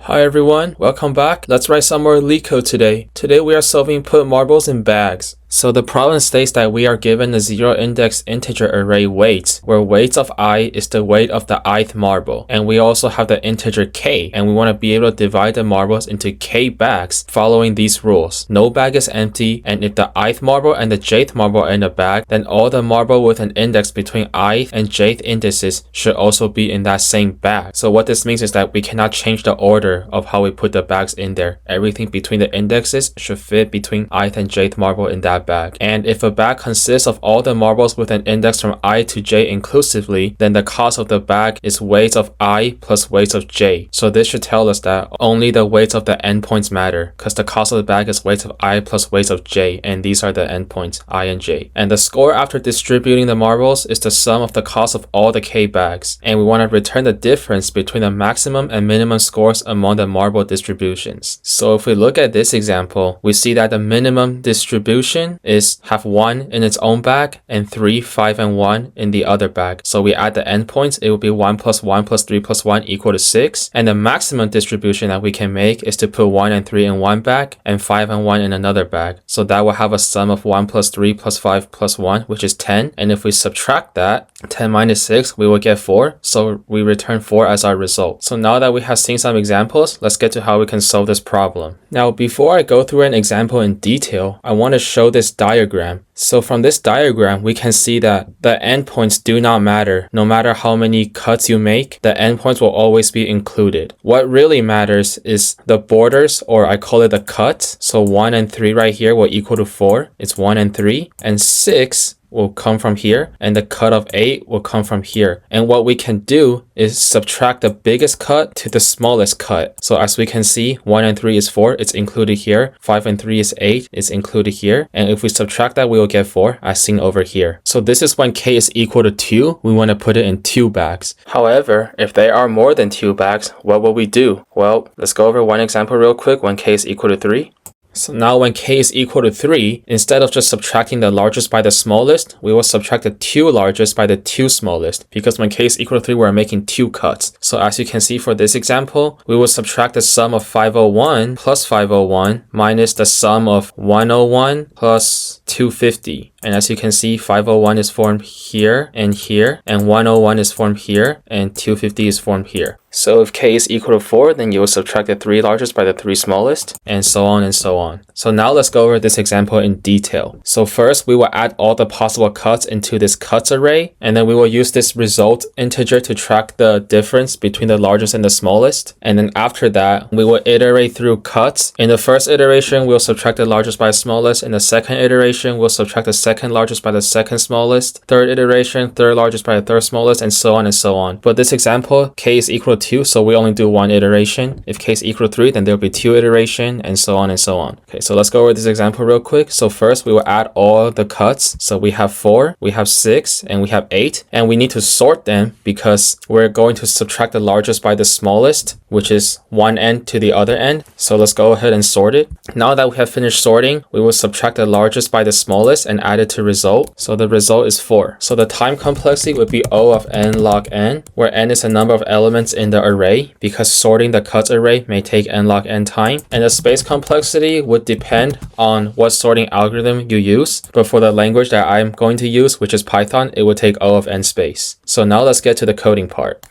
Hi everyone, welcome back. Let's write some more Leetcode today. Today we are solving put marbles in bags. So the problem states that we are given a zero index integer array weights, where weights of I is the weight of the ith marble. And we also have the integer k, and we want to be able to divide the marbles into k bags following these rules. No bag is empty, and if the ith marble and the jth marble are in a bag, then all the marble with an index between ith and jth indices should also be in that same bag. So what this means is that we cannot change the order of how we put the bags in there. Everything between the indexes should fit between ith and jth marble in that bag. And if a bag consists of all the marbles with an index from I to j inclusively, then the cost of the bag is weights of I plus weights of j. So this should tell us that only the weights of the endpoints matter, because the cost of the bag is weights of I plus weights of j, and these are the endpoints, I and j. And the score after distributing the marbles is the sum of the cost of all the k bags. And we want to return the difference between the maximum and minimum scores among the marble distributions. So if we look at this example, we see that the minimum distribution is have 1 in its own bag and 3, 5, and 1 in the other bag. So we add the endpoints, it will be 1 plus 1 plus 3 plus 1 equal to 6. And the maximum distribution that we can make is to put 1 and 3 in one bag and 5 and 1 in another bag. So that will have a sum of 1 plus 3 plus 5 plus 1, which is 10. And if we subtract that, 10 minus 6, we will get 4. So we return 4 as our result. So now that we have seen some examples, let's get to how we can solve this problem. Now, before I go through an example in detail, I want to show this diagram. So from this diagram, we can see that the endpoints do not matter. No matter how many cuts you make, the endpoints will always be included. What really matters is the borders, or I call it the cuts. So 1 and 3 right here will equal to 4. It's 1 and 3. And 6 will come from here, and the cut of 8 will come from here. And what we can do is subtract the biggest cut to the smallest cut. So as we can see, 1 and 3 is 4, it's included here. 5 and 3 is 8, it's included here. And if we subtract that, we will get 4, as seen over here. So this is when k is equal to 2, we want to put it in 2 bags. However, if there are more than 2 bags, what will we do? Well, let's go over one example real quick when k is equal to 3. So now when k is equal to 3, instead of just subtracting the largest by the smallest, we will subtract the 2 largest by the 2 smallest, because when k is equal to 3, we're making 2 cuts. So as you can see for this example, we will subtract the sum of 501 plus 501 minus the sum of 101 plus 250. And as you can see, 501 is formed here, and 101 is formed here, and 250 is formed here. So if k is equal to 4, then you will subtract the 3 largest by the 3 smallest, and so on and so on. So now let's go over this example in detail. So first, we will add all the possible cuts into this cuts array, and then we will use this result integer to track the difference between the largest and the smallest. And then after that, we will iterate through cuts. In the first iteration, we'll subtract the largest by the smallest. In the second iteration, we'll subtract the second largest by the second smallest. Third iteration, third largest by the third smallest, and so on and so on. But this example, k is equal to 2, so we only do 1 iteration. If k is equal to 3, then there'll be 2 iteration, and so on and so on. Okay, so let's go over this example real quick. So first, we will add all the cuts. So we have 4, we have 6, and we have 8. And we need to sort them because we're going to subtract the largest by the smallest, which is one end to the other end. So let's go ahead and sort it. Now that we have finished sorting, we will subtract the largest by the smallest and add it to result. So the result is 4. So the time complexity would be O of n log n, where n is the number of elements in the array, because sorting the cuts array may take n log n time. And the space complexity would depend on what sorting algorithm you use. But for the language that I'm going to use, which is Python, it would take O of n space. So now let's get to the coding part.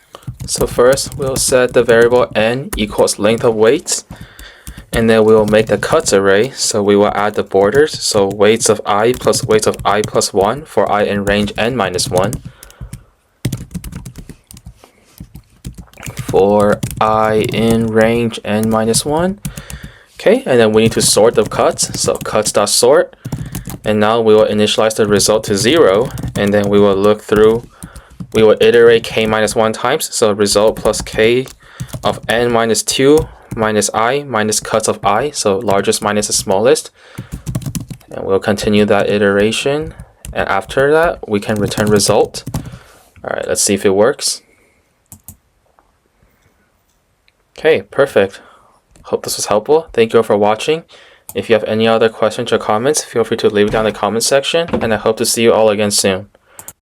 So first, we'll set the variable n equals length of weights. And then we will make the cuts array. So we will add the borders. So weights of I plus weights of I plus 1 for I in range n minus 1. For I in range n minus 1. Okay, and then we need to sort the cuts. So cuts.sort. And now we will initialize the result to 0. And then we will look through. We will iterate k minus 1 times. So result plus k of n minus 2 minus I minus cuts of I. So largest minus the smallest. And we'll continue that iteration. And after that, we can return result. All right, let's see if it works. Okay, perfect. Hope this was helpful. Thank you all for watching. If you have any other questions or comments, feel free to leave it down in the comment section, and I hope to see you all again soon.